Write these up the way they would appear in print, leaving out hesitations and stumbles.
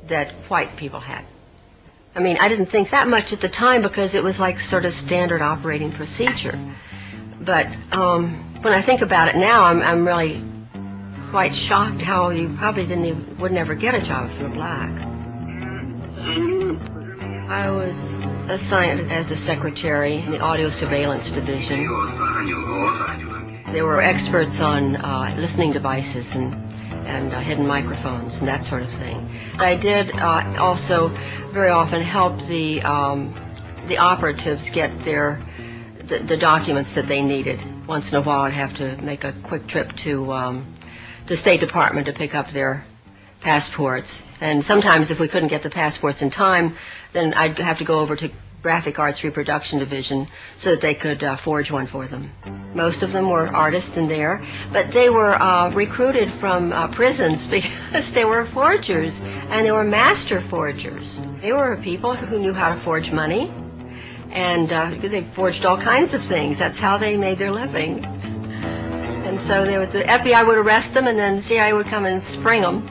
that white people had. I mean, I didn't think that much at the time because it was like sort of standard operating procedure. But when I think about it now, I'm really quite shocked how you probably would never get a job if you were black. I was assigned as a secretary in the audio surveillance division. They were experts on listening devices and hidden microphones and that sort of thing. I did also very often help the operatives get the documents that they needed. Once in a while, I'd have to make a quick trip to the State Department to pick up their passports. And sometimes if we couldn't get the passports in time, then I'd have to go over to Graphic Arts Reproduction Division so that they could forge one for them. Most of them were artists in there, but they were recruited from prisons because they were forgers, and they were master forgers. They were people who knew how to forge money, and they forged all kinds of things. That's how they made their living. And so the FBI would arrest them, and then the CIA would come and spring them.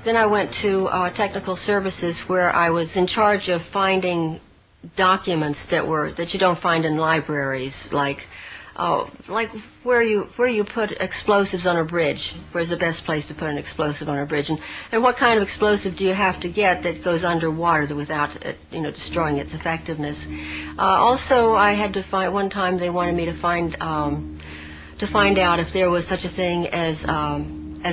Then I went to technical services, where I was in charge of finding documents that you don't find in libraries, like where you put explosives on a bridge. Where's the best place to put an explosive on a bridge, and what kind of explosive do you have to get that goes underwater without it, destroying its effectiveness. Also, I had to find, one time they wanted me to find out if there was such a thing as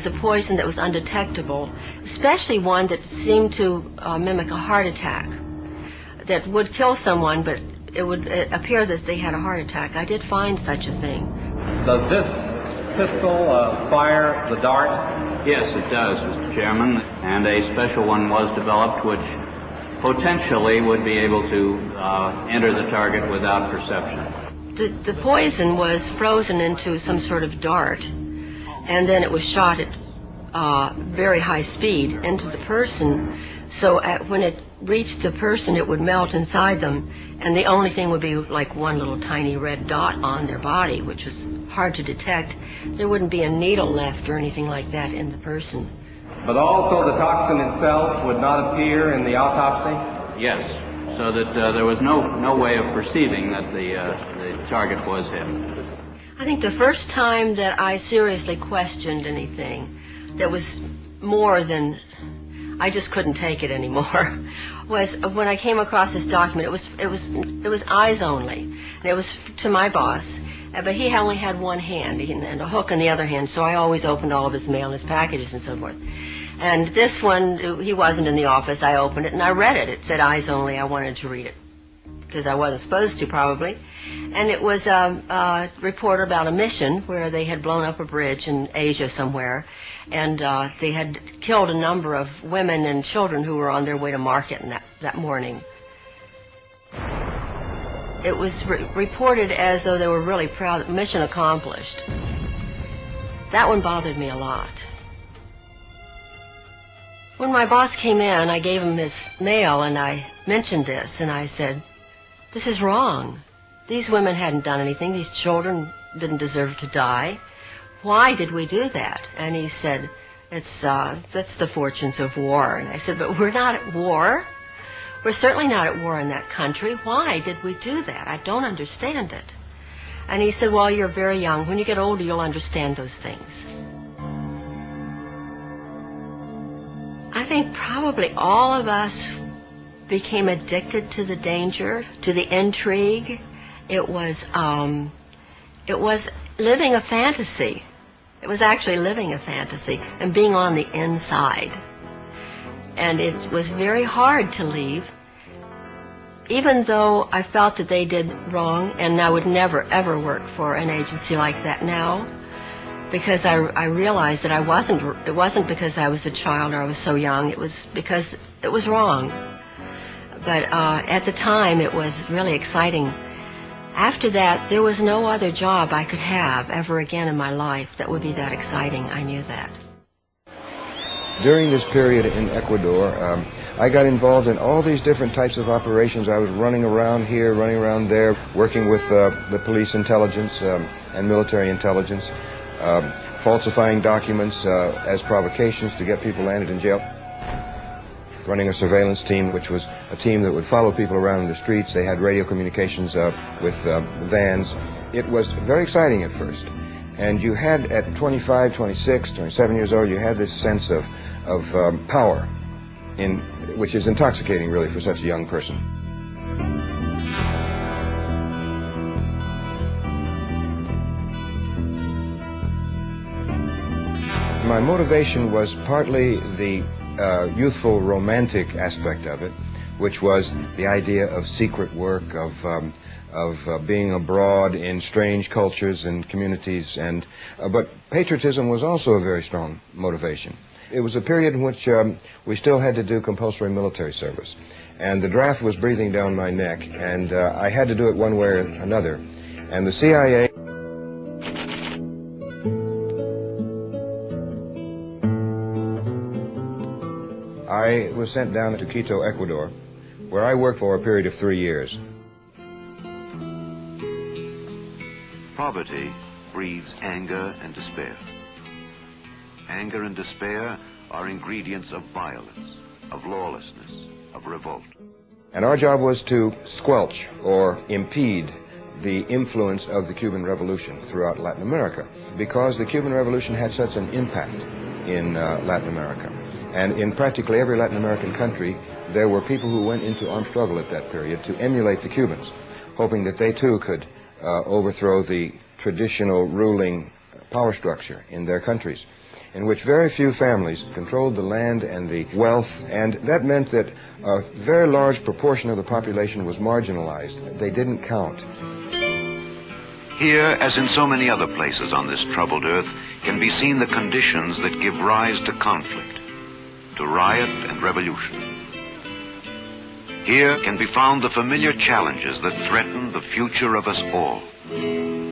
a poison that was undetectable, especially one that seemed to mimic a heart attack, that would kill someone, but it would appear that they had a heart attack. I did find such a thing. Does this pistol fire the dart? Yes, it does, Mr. Chairman, and a special one was developed which potentially would be able to enter the target without perception. The poison was frozen into some sort of dart, and then it was shot at very high speed into the person, so when it reached the person, it would melt inside them, and the only thing would be like one little tiny red dot on their body, which was hard to detect. There wouldn't be a needle left or anything like that in the person. But also the toxin itself would not appear in the autopsy? Yes, so that there was no way of perceiving that the target was him. I think the first time that I seriously questioned anything that was more than I just couldn't take it anymore was when I came across this document. It was eyes only, and it was to my boss, but he only had one hand and a hook in the other hand, so I always opened all of his mail and his packages and so forth. And this one, he wasn't in the office. I opened it and I read it. It said eyes only. I wanted to read it because I wasn't supposed to, probably. And it was a report about a mission where they had blown up a bridge in Asia somewhere, and they had killed a number of women and children who were on their way to market that morning. It was reported as though they were really proud, mission accomplished. That one bothered me a lot. When my boss came in, I gave him his mail and I mentioned this, and I said, "This is wrong. These women hadn't done anything. These children didn't deserve to die. Why did we do that?" And he said, that's the fortunes of war. And I said, "But we're not at war. We're certainly not at war in that country. Why did we do that? I don't understand it." And he said, "Well, you're very young. When you get older, you'll understand those things." I think probably all of us became addicted to the danger, to the intrigue. It was living a fantasy. It was actually living a fantasy and being on the inside. And it was very hard to leave, even though I felt that they did wrong, and I would never, ever work for an agency like that now, because I realized that it wasn't because I was a child or I was so young. It was because it was wrong. But at the time, it was really exciting. After that, there was no other job I could have ever again in my life that would be that exciting. I knew that. During this period in Ecuador, I got involved in all these different types of operations. I was running around here, running around there, working with the police intelligence and military intelligence. falsifying documents as provocations to get people landed in jail. Running a surveillance team, which was a team that would follow people around in the streets. They had radio communications with vans. It was very exciting at first. And you had, at 25, 26, 27 years old, you had this sense of power, which is intoxicating, really, for such a young person. My motivation was partly the youthful romantic aspect of it, which was the idea of secret work, of being abroad in strange cultures and communities, but patriotism was also a very strong motivation. It was a period in which we still had to do compulsory military service, and the draft was breathing down my neck, and I had to do it one way or another. And the CIA I was sent down to Quito, Ecuador, where I worked for a period of 3 years. Poverty breeds anger and despair. Anger and despair are ingredients of violence, of lawlessness, of revolt. And our job was to squelch or impede the influence of the Cuban Revolution throughout Latin America, because the Cuban Revolution had such an impact in Latin America. And in practically every Latin American country, there were people who went into armed struggle at that period to emulate the Cubans, hoping that they too could overthrow the traditional ruling power structure in their countries, in which very few families controlled the land and the wealth, and that meant that a very large proportion of the population was marginalized. They didn't count. Here, as in so many other places on this troubled earth, can be seen the conditions that give rise to conflict, to riot and revolution. Here can be found the familiar challenges that threaten the future of us all.